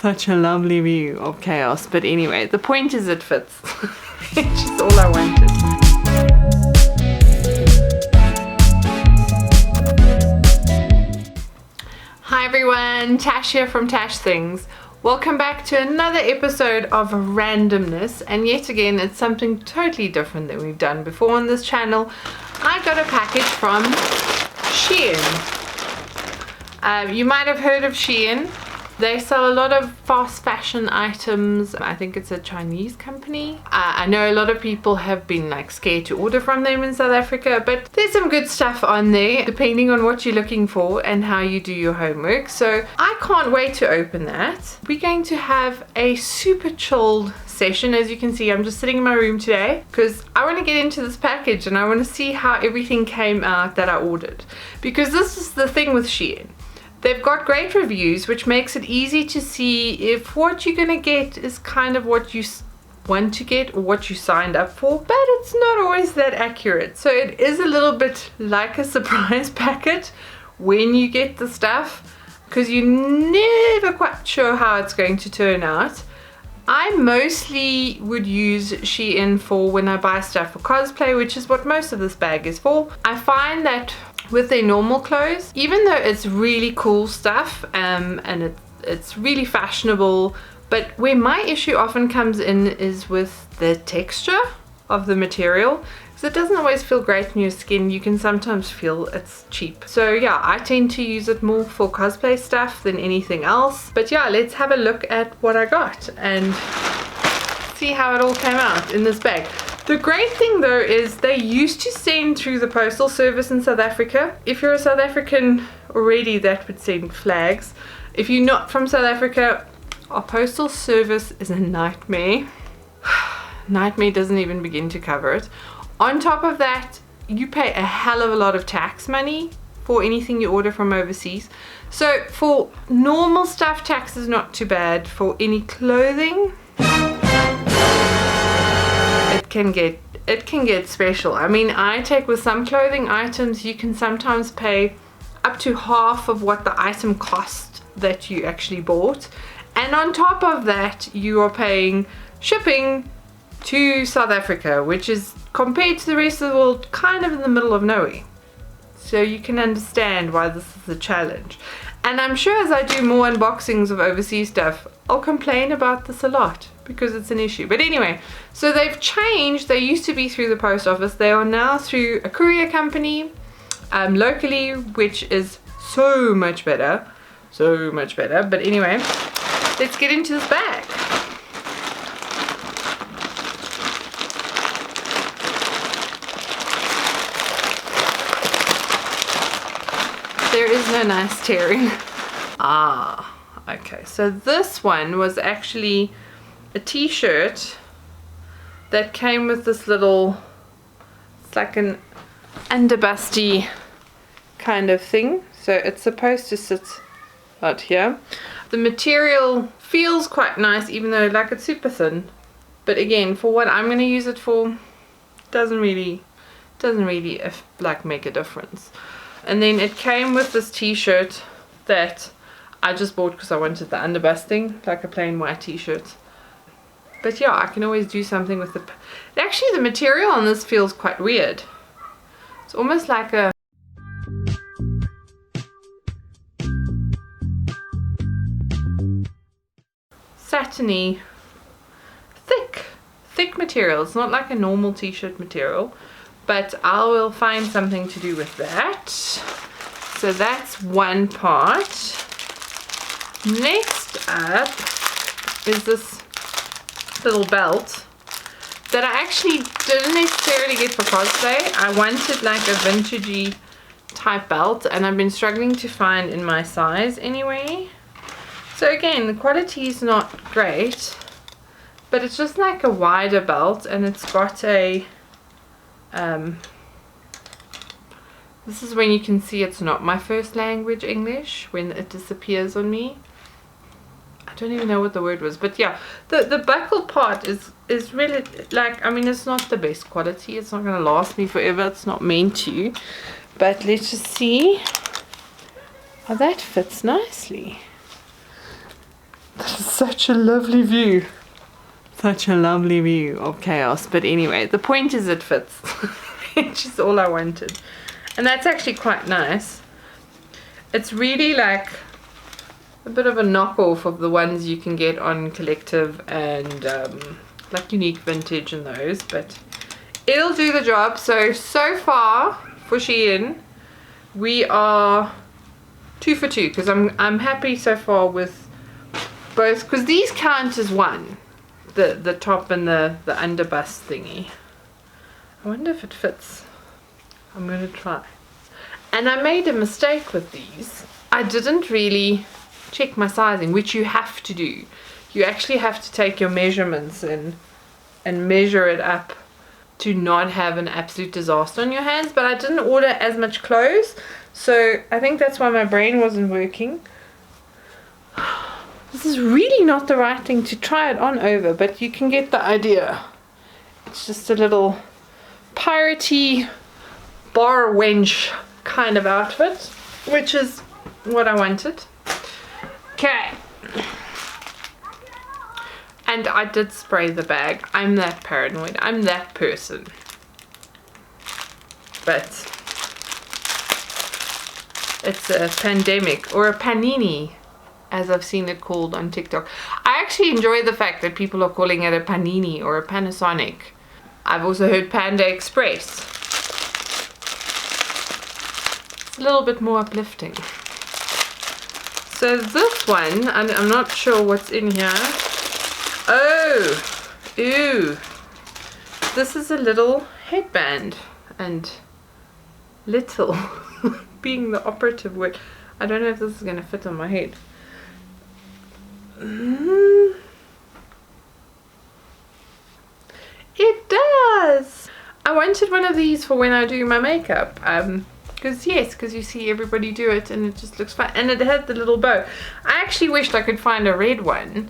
such a lovely view of chaos. But anyway, the point is it fits. It's just all I wanted. Hi everyone, Tash here from Tash Things. Welcome back to another episode of randomness, and yet again it's something totally different than we've done before on this channel. I got a package from Shein. You might have heard of Shein. They sell a lot of fast fashion items. I think it's a Chinese company. I know a lot of people have been like scared to order from them in South Africa, but there's some good stuff on there depending on what you're looking for and how you do your homework. So I can't wait to open that. We're going to have a super chilled session. As you can see, I'm just sitting in my room today because I want to get into this package and I want to see how everything came out that I ordered, because this is the thing with Shein. They've got great reviews, which makes it easy to see if what you're going to get is kind of what you want to get or what you signed up for, but it's not always that accurate. So it is a little bit like a surprise packet when you get the stuff, because you're never quite sure how it's going to turn out. I mostly would use Shein for when I buy stuff for cosplay, which is what most of this bag is for. I find that with their normal clothes, even though it's really cool stuff and it's really fashionable, but where my issue often comes in is with the texture of the material, because it doesn't always feel great in your skin. You can sometimes feel it's cheap. So yeah, I tend to use it more for cosplay stuff than anything else. But yeah, let's have a look at what I got and see how it all came out in this bag. The great thing though is they used to send through the postal service in South Africa. If you're a South African already, that would send flags. If you're not from South Africa, our postal service is a nightmare. Nightmare doesn't even begin to cover it. On top of that, you pay a hell of a lot of tax money for anything you order from overseas. So for normal stuff, tax is not too bad. For any clothing, it can get special. I mean, I take with some clothing items, you can sometimes pay up to half of what the item cost that you actually bought, and on top of that you are paying shipping to South Africa, which is, compared to the rest of the world, kind of in the middle of nowhere. So you can understand why this is a challenge. And I'm sure as I do more unboxings of overseas stuff, I'll complain about this a lot because it's an issue. But anyway, so they've changed. They used to be through the post office. They are now through a courier company locally, which is so much better. So much better. But anyway, let's get into this bag. There is no nice tearing. Okay, so this one was actually a t-shirt that came with this little, it's like an underbusty kind of thing. So it's supposed to sit out here. The material feels quite nice, even though like it's super thin. But again, for what I'm going to use it for, doesn't really like make a difference. And then it came with this t-shirt that I just bought because I wanted the underbusting, like a plain white t-shirt. But yeah, I can always do something with the... Actually, the material on this feels quite weird. It's almost like a... satiny, thick material. It's not like a normal t-shirt material. But I will find something to do with that. So that's one part. Next up is this little belt that I actually didn't necessarily get for cosplay. I wanted like a vintagey type belt, and I've been struggling to find in my size anyway. So again, the quality is not great, but it's just like a wider belt, and it's got a this is when you can see it's not my first language, English, when it disappears on me. I don't even know what the word was, but yeah, the buckle part is really, like, I mean, it's not the best quality. It's not going to last me forever. It's not meant to. But let's just see. Oh, that fits nicely. This is such a lovely view. Such a lovely view of chaos. But anyway, the point is it fits. Which is all I wanted. And that's actually quite nice. It's really like a bit of a knockoff of the ones you can get on Collective and like Unique Vintage and those. But it'll do the job. So far for Shein, we are 2 for 2. Because I'm happy so far with both. Because these count as one. The top and the underbust thingy. I wonder if it fits. I'm going to try. And I made a mistake with these. I didn't really check my sizing, which you have to do. You actually have to take your measurements and measure it up to not have an absolute disaster on your hands. But I didn't order as much clothes, so I think that's why my brain wasn't working. This is really not the right thing to try it on over, but you can get the idea. It's just a little piratey bar wench kind of outfit, which is what I wanted. Okay. And I did spray the bag. I'm that paranoid. I'm that person. But it's a pandemic, or a panini, as I've seen it called on TikTok. I actually enjoy the fact that people are calling it a panini or a Panasonic. I've also heard Panda Express. It's a little bit more uplifting. So this one, I'm not sure what's in here. Oh, ooh. This is a little headband. And little being the operative word. I don't know if this is going to fit on my head. It does. I wanted one of these for when I do my makeup, because you see everybody do it and it just looks fun, and it had the little bow. I actually wished I could find a red one,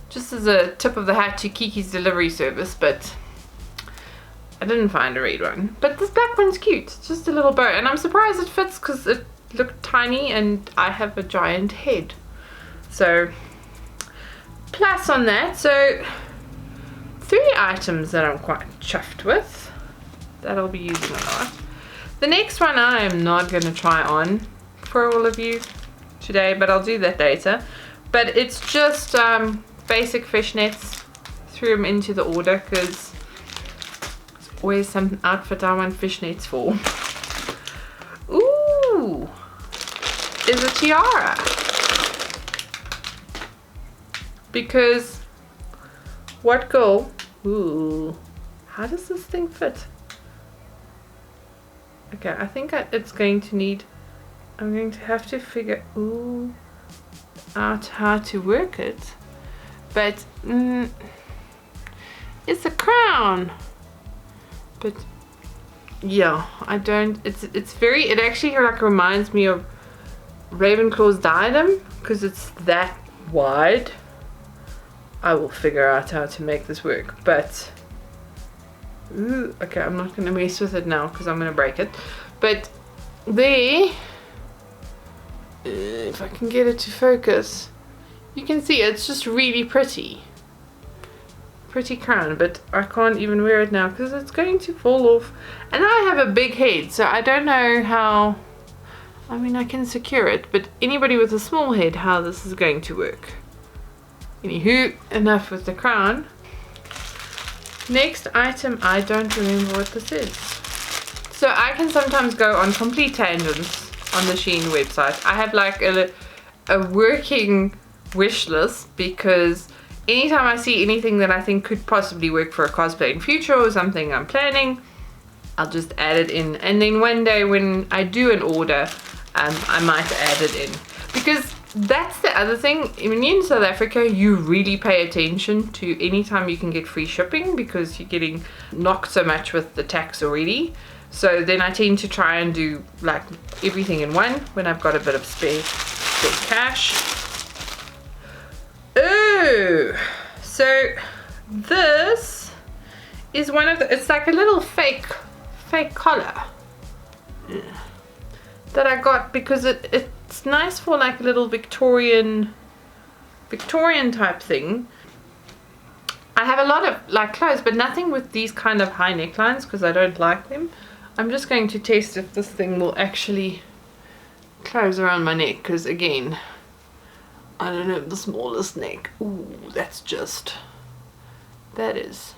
just as a tip of the hat to Kiki's delivery service, but I didn't find a red one. But this black one's cute. It's just a little bow, and I'm surprised it fits because it looked tiny and I have a giant head. So plus on that, so 3 items that I'm quite chuffed with that I'll be using a lot. The next one I am not going to try on for all of you today, but I'll do that later. But it's just basic fishnets. Threw them into the order because there's always some outfit I want fishnets for. Ooh, is a tiara. Because what girl? Ooh, how does this thing fit? Okay, I think it's going to need, I'm going to have to figure out how to work it. But it's a crown. But yeah, I don't, it's very, it actually like reminds me of Ravenclaw's diadem because it's that wide. I will figure out how to make this work, but ooh, okay, I'm not going to mess with it now because I'm going to break it. But there, if I can get it to focus, you can see it's just really pretty crown, but I can't even wear it now because it's going to fall off, and I have a big head, so I don't know how, I mean I can secure it, but anybody with a small head, how this is going to work. Anywho, enough with the crown. Next item, I don't remember what this is. So I can sometimes go on complete tangents on the Shein website. I have like a working wish list because anytime I see anything that I think could possibly work for a cosplay in future or something I'm planning, I'll just add it in. And then one day when I do an order, I might add it in. Because that's the other thing, when you're in South Africa, you really pay attention to any time you can get free shipping because you're getting knocked so much with the tax already. So then I tend to try and do like everything in one when I've got a bit of spare cash. Oh, so this is one of the, it's like a little fake collar that I got because it's nice for like a little Victorian Victorian type thing. I have a lot of like clothes, but nothing with these kind of high necklines because I don't like them. I'm just going to test if this thing will actually close around my neck, because again, I don't have the smallest neck. Ooh, that is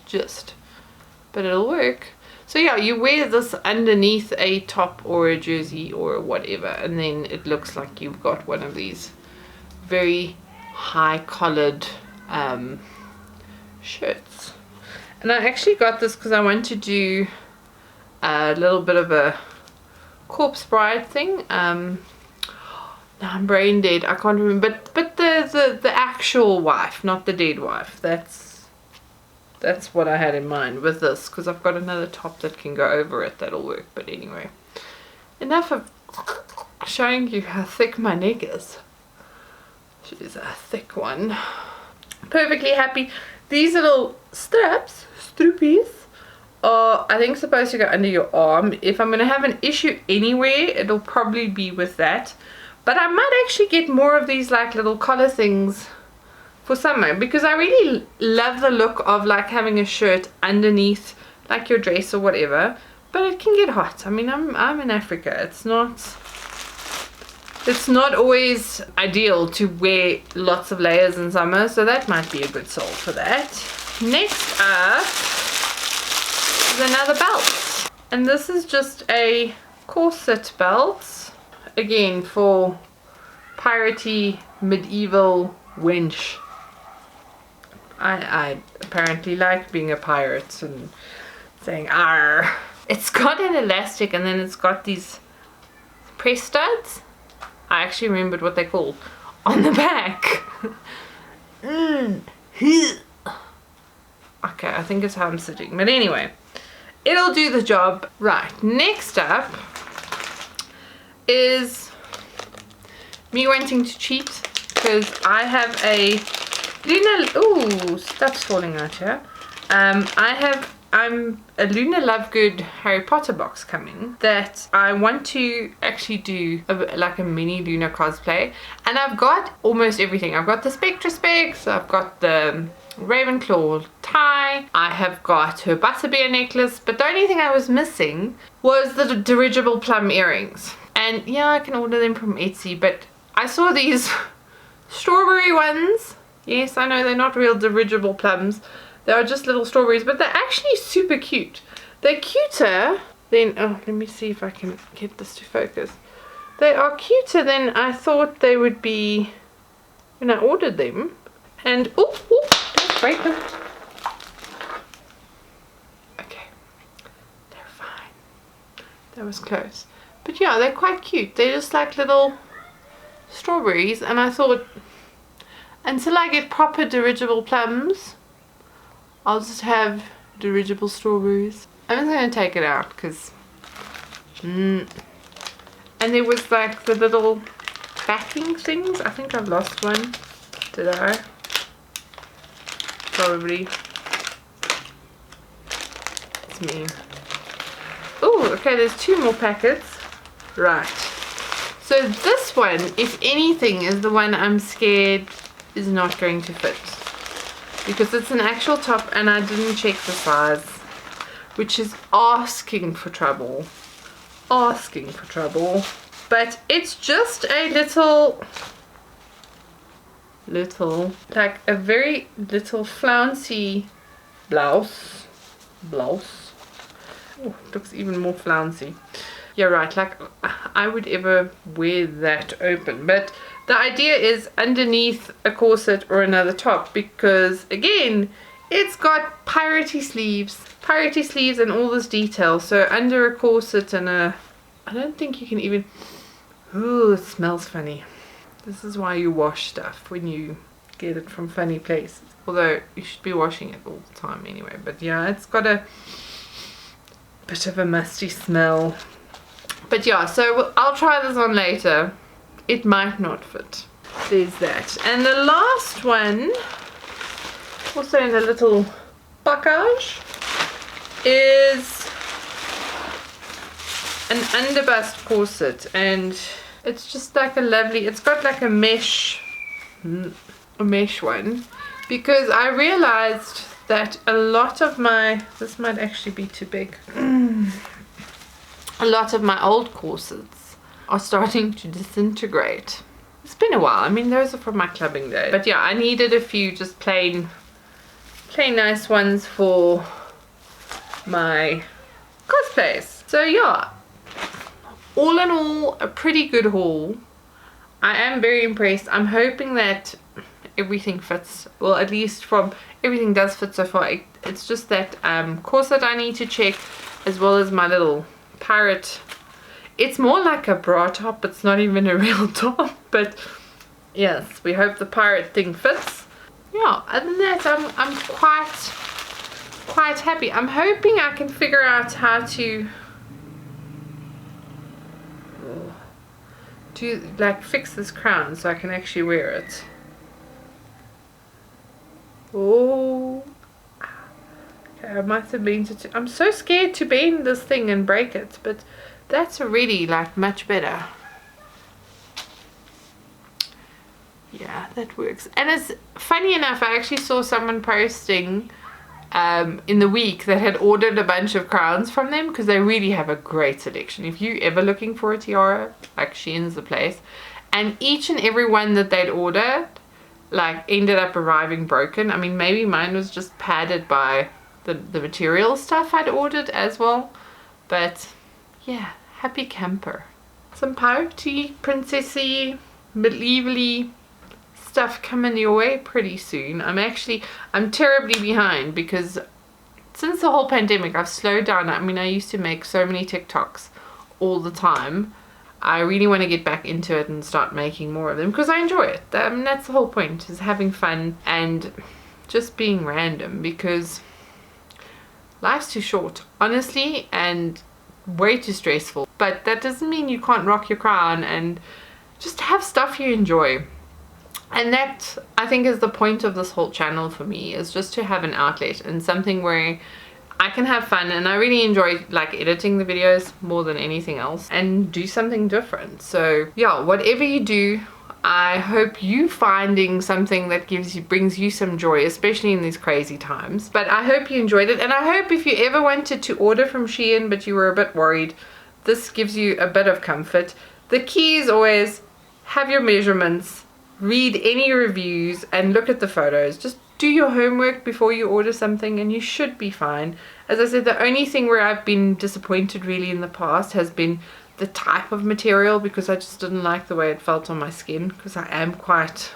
just, but it'll work. So yeah, you wear this underneath a top or a jersey or whatever, and then it looks like you've got one of these very high collared shirts. And I actually got this because I want to do a little bit of a corpse bride thing. Now I'm brain dead, I can't remember, but the actual wife, not the dead wife. That's what I had in mind with this, because I've got another top that can go over it that'll work. But anyway, enough of showing you how thick my neck is. She is a thick one. Perfectly happy. These little strappies are, I think, supposed to go under your arm. If I'm going to have an issue anywhere, it'll probably be with that. But I might actually get more of these like little collar things for summer, because I really love the look of like having a shirt underneath like your dress or whatever. But it can get hot. I mean, I'm in Africa. It's not always ideal to wear lots of layers in summer, so that might be a good solve for that. Next up is another belt, and this is just a corset belt, again for piratey medieval wench. I apparently like being a pirate and saying "arr." It's got an elastic, and then it's got these press studs. I actually remembered what they're called on the back. Okay, I think it's how I'm sitting, but anyway, it'll do the job. Right, next up is me wanting to cheat, because I have a Luna, ooh, stuff's falling out here. I'm a Luna Lovegood Harry Potter box coming that I want to actually do like a mini Luna cosplay, and I've got almost everything. I've got the Spectra Specs, I've got the Ravenclaw tie, I have got her butterbeer necklace, but the only thing I was missing was the Dirigible Plum earrings. And yeah, I can order them from Etsy, but I saw these strawberry ones. Yes, I know they're not real dirigible plums. They are just little strawberries, but they're actually super cute. They're cuter than, oh, let me see if I can get this to focus. They are cuter than I thought they would be when I ordered them. And, oh, don't break them. Okay, they're fine. That was close. But yeah, they're quite cute. They're just like little strawberries, and I thought, until I get proper dirigible plums, I'll just have dirigible strawberries. I'm just going to take it out because and there was like the little backing things. I think I've lost one. Did I? Probably. It's me. Oh, okay, there's 2 more packets. Right. So this one, if anything, is the one I'm scared is not going to fit, because it's an actual top and I didn't check the size, which is asking for trouble. But it's just a little like a very little flouncy blouse. Oh, it looks even more flouncy. Yeah, right, like I would ever wear that open, but the idea is underneath a corset or another top, because again, it's got piratey sleeves and all this detail. So under a corset and I don't think you can even, ooh, it smells funny. This is why you wash stuff when you get it from funny places. Although you should be washing it all the time anyway. But yeah, it's got a bit of a musty smell. But yeah, so I'll try this on later. It might not fit. There's that. And the last one, also in a little package, is an underbust corset. And It's just like a lovely, it's got like a mesh one, because I realized that a lot of my, this might actually be too big, a lot of my old corsets are starting to disintegrate. It's been a while. I mean, those are from my clubbing days, but yeah, I needed a few just plain nice ones for my cosplays. So yeah, all in all, a pretty good haul. I am very impressed. I'm hoping that everything fits, well, at least from everything does fit so far. It's just that corset I need to check, as well as my little pirate. It's more like a bra top, it's not even a real top, but yes, we hope the pirate thing fits. Yeah, other than that, I'm quite happy. I'm hoping I can figure out how to like fix this crown so I can actually wear it. Oh, okay, I might have been to. I'm so scared to bend this thing and break it, but that's already like much better. Yeah, that works. And it's funny enough, I actually saw someone posting in the week that had ordered a bunch of crowns from them, because they really have a great selection. If you ever looking for a tiara, like Shein's the place. And each and every one that they'd ordered like ended up arriving broken. I mean, maybe mine was just padded by the material stuff I'd ordered as well, but yeah, happy camper. Some pouty, princessy, medievally stuff coming your way pretty soon. I'm terribly behind, because since the whole pandemic I've slowed down. I mean, I used to make so many TikToks all the time. I really want to get back into it and start making more of them, because I enjoy it. I mean, that's the whole point, is having fun and just being random, because life's too short, honestly, and way too stressful. But that doesn't mean you can't rock your crown and just have stuff you enjoy. And that, I think, is the point of this whole channel for me, is just to have an outlet and something where I can have fun. And I really enjoy like editing the videos more than anything else, and do something different. So yeah, whatever you do, I hope you finding something that brings you some joy, especially in these crazy times. But I hope you enjoyed it, and I hope if you ever wanted to order from Shein but you were a bit worried, this gives you a bit of comfort. The key is always have your measurements, read any reviews, and look at the photos. Just do your homework before you order something and you should be fine. As I said, the only thing where I've been disappointed really in the past has been the type of material, because I just didn't like the way it felt on my skin, because I am quite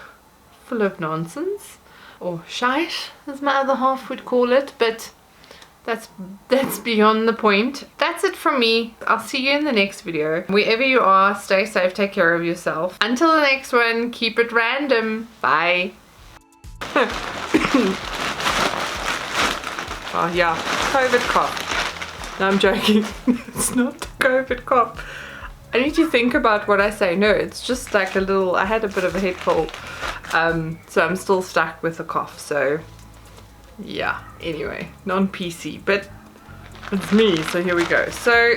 full of nonsense, or shite as my other half would call it, but that's beyond the point. That's it from me. I'll see you in the next video. Wherever you are, stay safe, take care of yourself. Until the next one, keep it random. Bye. Oh yeah, COVID cough. No, I'm joking. It's not the COVID cough. I need to think about what I say. No, it's just like a little, I had a bit of a head cold, so I'm still stuck with a cough. So yeah, anyway, non-PC, but it's me, so here we go. So